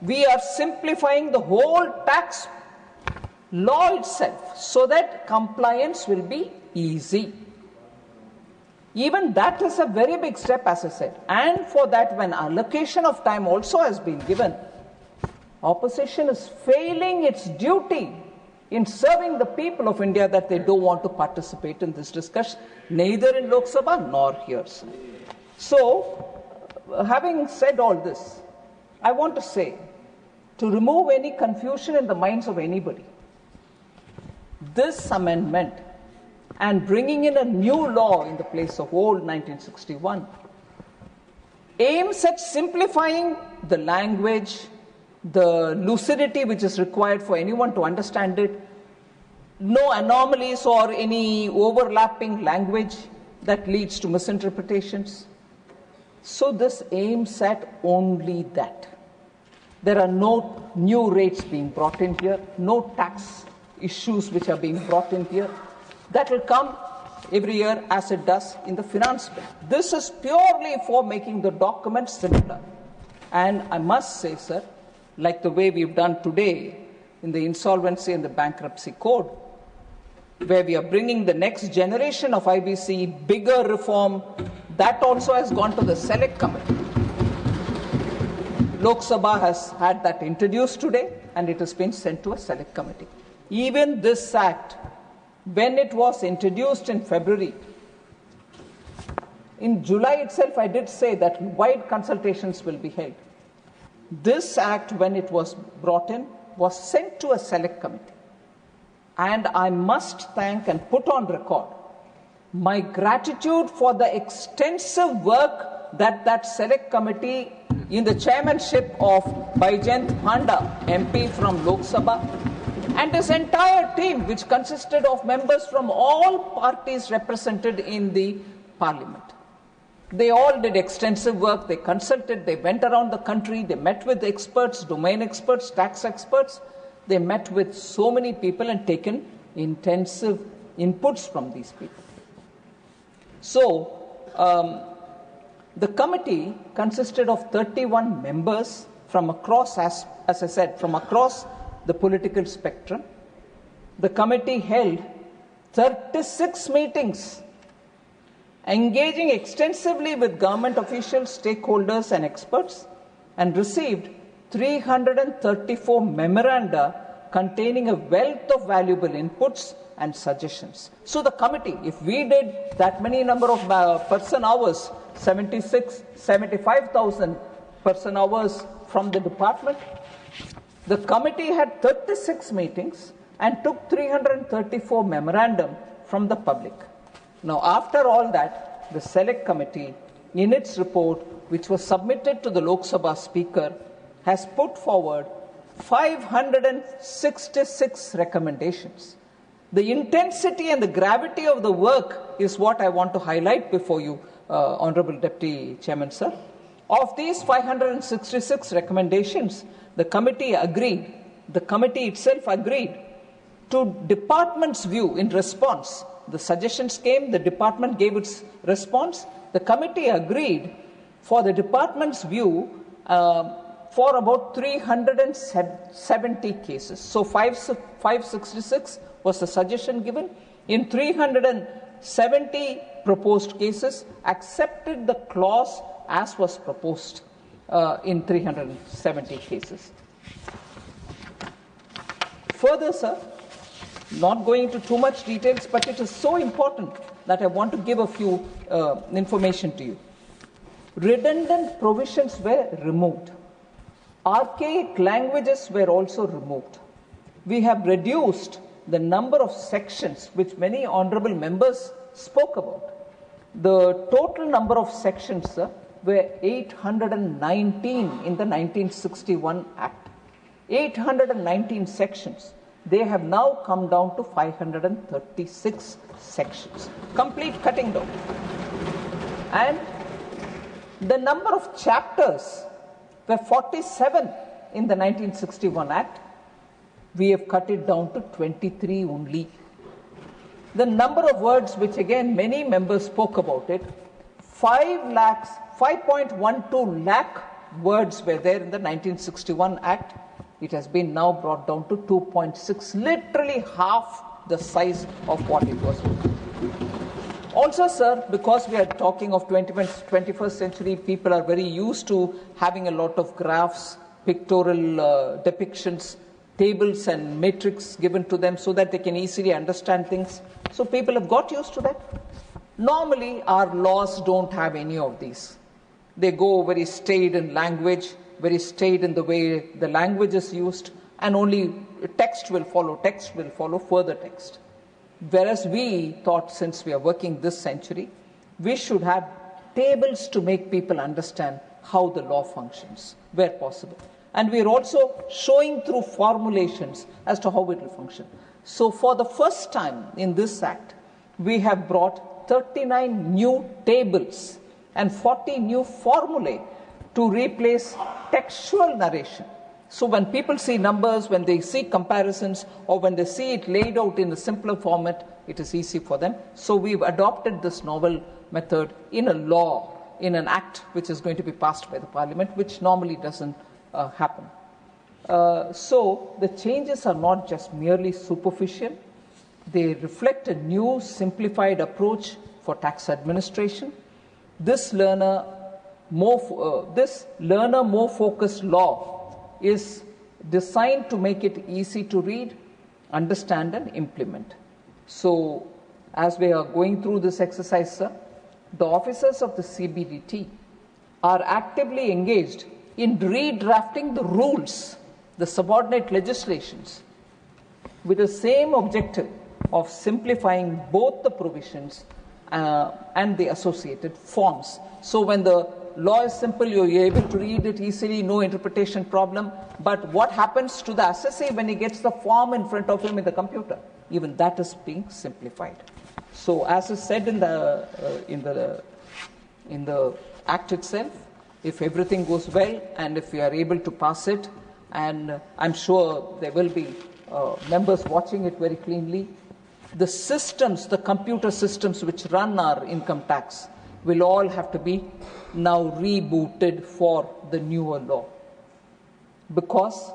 we are simplifying the whole tax law itself so that compliance will be easy. Even that is a very big step, as I said. And for that, when allocation of time also has been given, opposition is failing its duty in serving the people of India that they don't want to participate in this discussion, neither in Lok Sabha nor here. So, having said all this, I want to say, to remove any confusion in the minds of anybody, this amendment and bringing in a new law in the place of old 1961 aims at simplifying the language, the lucidity which is required for anyone to understand it, no anomalies or any overlapping language that leads to misinterpretations. So this aims at only that. There are no new rates being brought in here, no tax issues which are being brought in here. That will come every year as it does in the finance bill. This is purely for making the document simpler. And I must say, sir, like the way we've done today in the insolvency and the bankruptcy code, where we are bringing the next generation of IBC, bigger reform, that also has gone to the select committee. Lok Sabha has had that introduced today and it has been sent to a select committee. Even this act, when it was introduced in February, in July itself I did say that wide consultations will be held. This act, when it was brought in, was sent to a select committee. And I must thank and put on record my gratitude for the extensive work that select committee in the chairmanship of Baijent Panda, MP from Lok Sabha, and his entire team, which consisted of members from all parties represented in the parliament. They all did extensive work, they consulted, they went around the country, they met with experts, domain experts, tax experts, they met with so many people and taken intensive inputs from these people. So, the committee consisted of 31 members from across, as I said, from across the political spectrum. The committee held 36 meetings, engaging extensively with government officials, stakeholders and experts, and received 334 memoranda containing a wealth of valuable inputs and suggestions. So the committee, if we did that many number of person hours, 75,000 person hours from the department, the committee had 36 meetings and took 334 memorandum from the public. Now, after all that, the select committee, in its report, which was submitted to the Lok Sabha Speaker, has put forward 566 recommendations. The intensity and the gravity of the work is what I want to highlight before you, Honorable Deputy Chairman, sir. Of these 566 recommendations, the committee itself agreed to department's view in response. The suggestions came, the department gave its response. The committee agreed for the department's view for about 370 cases. So 566 was the suggestion given. In 370 proposed cases, accepted the clause as was proposed in 370 cases. Further, sir, not going into too much details, but it is so important that I want to give a few information to you. Redundant provisions were removed. Archaic languages were also removed. We have reduced the number of sections which many honorable members spoke about. The total number of sections, sir, were 819 in the 1961 Act. 819 sections. They have now come down to 536 sections. Complete cutting down. And the number of chapters were 47 in the 1961 Act. We have cut it down to 23 only. The number of words, which again many members spoke about it, 5.12 lakh words were there in the 1961 Act. It has been now brought down to 2.6, literally half the size of what it was. Also, sir, because we are talking of 21st century, people are very used to having a lot of graphs, pictorial depictions, tables and matrix given to them so that they can easily understand things. So people have got used to that. Normally, our laws don't have any of these. They go very staid in language, very staid in the way the language is used, and only text will follow further text. Whereas we thought, since we are working this century, we should have tables to make people understand how the law functions, where possible. And we are also showing through formulations as to how it will function. So for the first time in this Act, we have brought 39 new tables and 40 new formulae to replace textual narration. So when people see numbers, when they see comparisons, or when they see it laid out in a simpler format, it is easy for them. So we've adopted this novel method in a law, in an act which is going to be passed by the Parliament, which normally doesn't happen. So the changes are not just merely superficial. They reflect a new simplified approach for tax administration. This learner more focused law is designed to make it easy to read, understand and implement. So as we are going through this exercise, sir, the officers of the CBDT are actively engaged in redrafting the rules, the subordinate legislations, with the same objective of simplifying both the provisions and the associated forms. So when the law is simple, you're able to read it easily, no interpretation problem. But what happens to the assessee when he gets the form in front of him in the computer? Even that is being simplified. So as is said in the Act itself, if everything goes well and if we are able to pass it, and I'm sure there will be members watching it very cleanly, the systems, the computer systems which run our income tax will all have to be now rebooted for the newer law. Because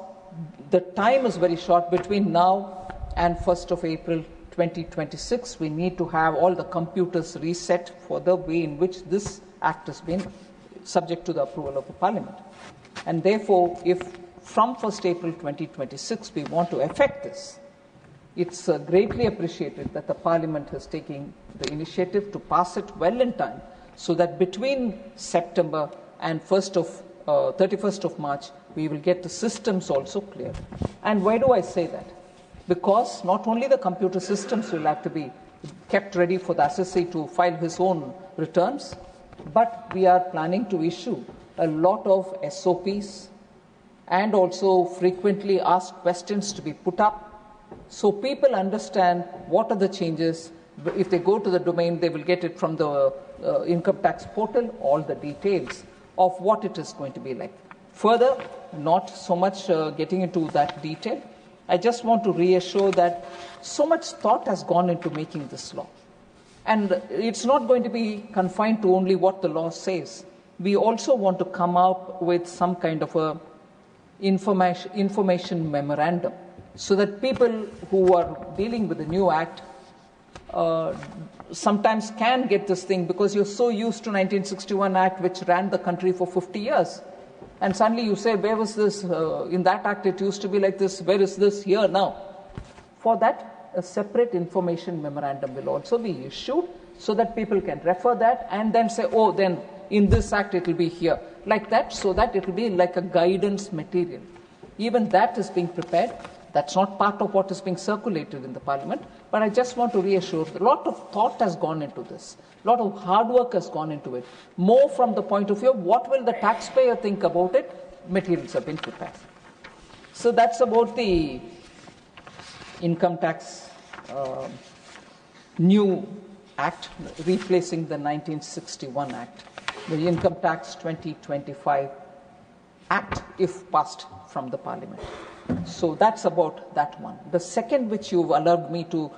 the time is very short between now and 1st of April 2026. We need to have all the computers reset for the way in which this act has been subject to the approval of the Parliament. And therefore, if from 1st April 2026 we want to effect this, it's greatly appreciated that the Parliament has taken the initiative to pass it well in time, so that between September and 31st of March, we will get the systems also cleared. And why do I say that? Because not only the computer systems will have to be kept ready for the assessee to file his own returns, but we are planning to issue a lot of SOPs and also frequently asked questions to be put up, so people understand what are the changes. If they go to the domain, they will get it from the income tax portal, all the details of what it is going to be like. Further, not so much getting into that detail, I just want to reassure that so much thought has gone into making this law. And it's not going to be confined to only what the law says. We also want to come up with some kind of a information memorandum, so that people who are dealing with the new act sometimes can get this thing, because you're so used to 1961 Act, which ran the country for 50 years. And suddenly you say, where was this? In that act it used to be like this. Where is this here now? For that, a separate information memorandum will also be issued, so that people can refer that and then say, oh, then in this act it will be here. Like that, so that it will be like a guidance material. Even that is being prepared. That's not part of what is being circulated in the Parliament, but I just want to reassure, a lot of thought has gone into this. A lot of hard work has gone into it. More from the point of view of what will the taxpayer think about it, materials have been prepared. So that's about the income tax new act, replacing the 1961 Act, the Income Tax 2025 Act, if passed from the Parliament. So that's about that one. The second, which you've allowed me to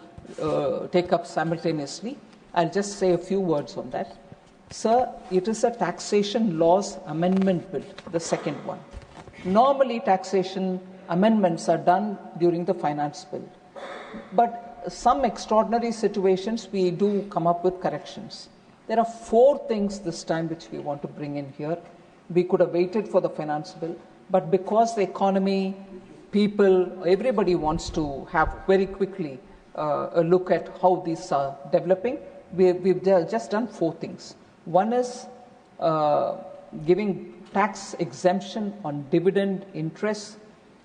take up simultaneously, I'll just say a few words on that. Sir, it is a taxation laws amendment bill, the second one. Normally, taxation amendments are done during the finance bill. But some extraordinary situations, we do come up with corrections. There are 4 things this time which we want to bring in here. We could have waited for the finance bill, but because the economy, people, everybody wants to have very quickly a look at how these are developing, we've just done 4 things. One is giving tax exemption on dividend interest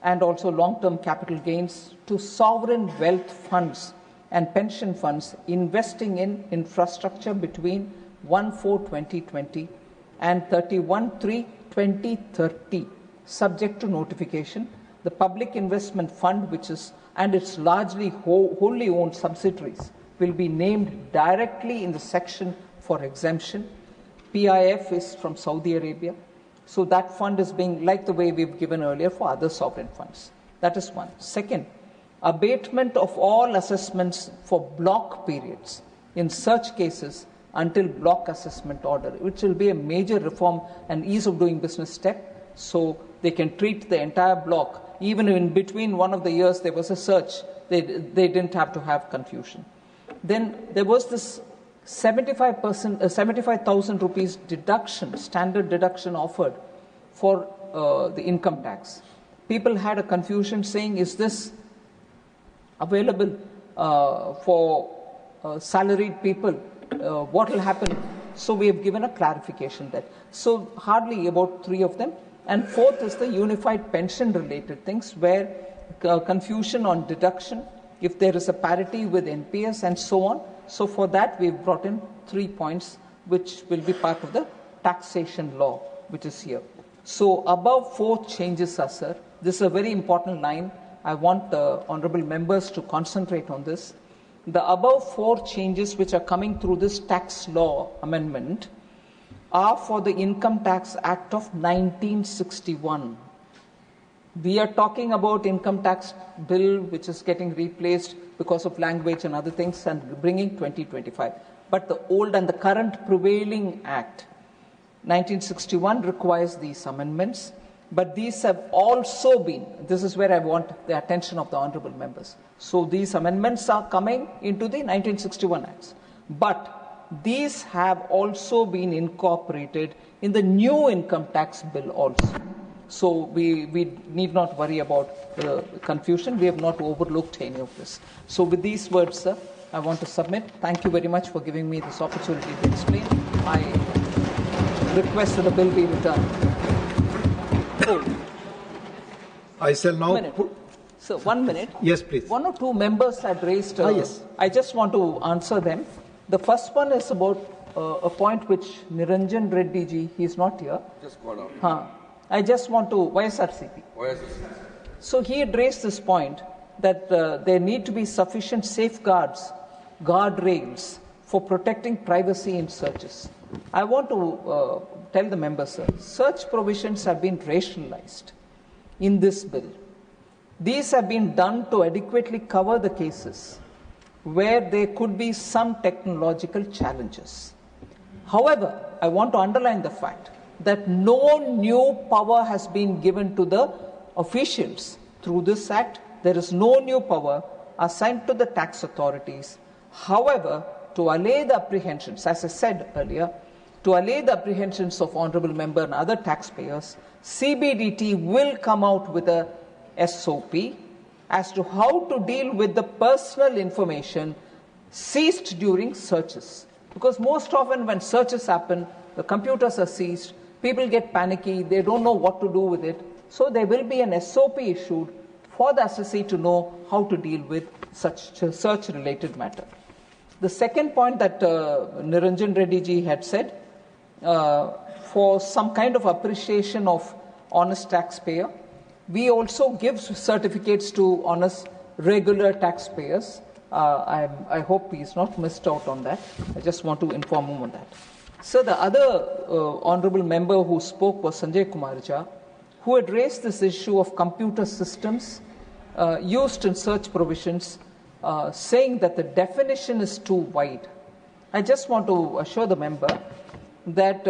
and also long-term capital gains to sovereign wealth funds and pension funds investing in infrastructure between 1/4/2020 and 31/3/2030, subject to notification. The Public Investment Fund, which is, and its largely wholly owned subsidiaries, will be named directly in the section for exemption. PIF is from Saudi Arabia. So that fund is being, like the way we've given earlier for other sovereign funds. That is one. Second, abatement of all assessments for block periods in such cases until block assessment order, which will be a major reform and ease of doing business step. So they can treat the entire block. Even in between one of the years there was a search, they didn't have to have confusion. Then there was this 75,000 rupees deduction, standard deduction offered for the income tax. People had a confusion saying, is this available for salaried people? What will happen? So we have given a clarification there. So hardly about 3 of them. And 4th is the unified pension related things, where confusion on deduction, if there is a parity with NPS and so on. So for that, we've brought in 3 points, which will be part of the taxation law, which is here. So above 4 changes are, sir. This is a very important line. I want the honorable members to concentrate on this. The above 4 changes which are coming through this tax law amendment are for the Income Tax Act of 1961. We are talking about income tax bill which is getting replaced because of language and other things and bringing 2025. But the old and the current prevailing act, 1961, requires these amendments. But these have also been, this is where I want the attention of the honorable members. So these amendments are coming into the 1961 acts. But these have also been incorporated in the new income tax bill also. So we need not worry about confusion. We have not overlooked any of this. So with these words, sir, I want to submit. Thank you very much for giving me this opportunity to explain. I request that the bill be returned. Oh. I shall now... So 1 minute. Yes, please. 1 or 2 members had raised... yes. I just want to answer them. The first one is about a point which Niranjan Reddy ji, he is not here. Just call out. I just want to, YSRCP. So he had raised this point that there need to be sufficient safeguards, guardrails for protecting privacy in searches. I want to tell the members, sir, search provisions have been rationalized in this bill. These have been done to adequately cover the cases where there could be some technological challenges. However, I want to underline the fact that no new power has been given to the officials through this act. There is no new power assigned to the tax authorities. However, to allay the apprehensions, as I said earlier, to allay the apprehensions of honorable member and other taxpayers, CBDT will come out with a SOP as to how to deal with the personal information seized during searches. Because most often when searches happen, the computers are seized, people get panicky, they don't know what to do with it. So there will be an SOP issued for the assessee to know how to deal with such search-related matter. The second point that Niranjan Reddy ji had said, for some kind of appreciation of honest taxpayer, we also give certificates to honest regular taxpayers. I hope he's not missed out on that. I just want to inform him on that. So the other honorable member who spoke was Sanjay Kumarja, who had raised this issue of computer systems used in search provisions, saying that the definition is too wide. I just want to assure the member that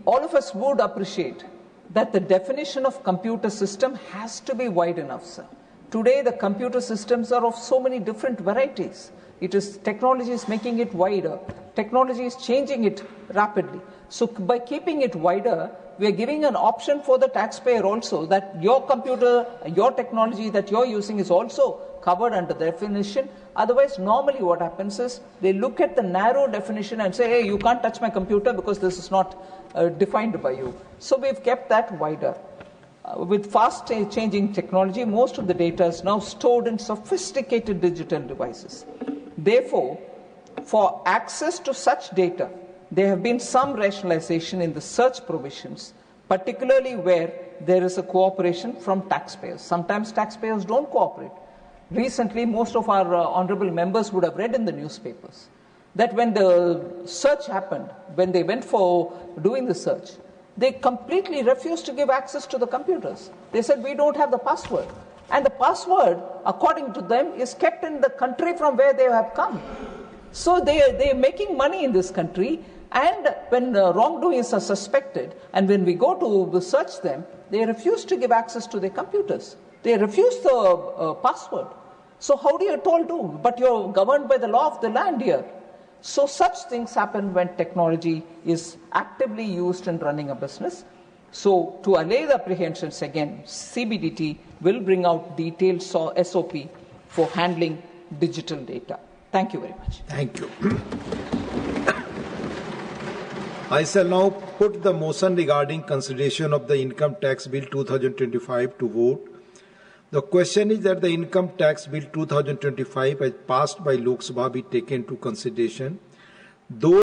all of us would appreciate that the definition of computer system has to be wide enough, sir. Today, the computer systems are of so many different varieties. Technology is making it wider. Technology is changing it rapidly. So by keeping it wider, we are giving an option for the taxpayer also that your computer, your technology that you're using is also covered under the definition. Otherwise, normally what happens is they look at the narrow definition and say, hey, you can't touch my computer because this is not defined by you. So we've kept that wider. With fast changing technology, most of the data is now stored in sophisticated digital devices. Therefore, for access to such data, there have been some rationalization in the search provisions, particularly where there is a cooperation from taxpayers. Sometimes taxpayers don't cooperate. Recently, most of our honorable members would have read in the newspapers that when the search happened, when they went for doing the search, they completely refused to give access to the computers. They said, we don't have the password. And the password, according to them, is kept in the country from where they have come. So they are making money in this country, and when wrongdoings are suspected, and when we go to search them, they refuse to give access to their computers. They refuse the password. So how do you told to? But you're governed by the law of the land here. So such things happen when technology is actively used in running a business. So to allay the apprehensions again, CBDT will bring out detailed SOP for handling digital data. Thank you very much. Thank you. I shall now put the motion regarding consideration of the Income Tax Bill 2025 to vote. The question is that the Income Tax Bill 2025 as passed by Lok Sabha be taken to consideration. Those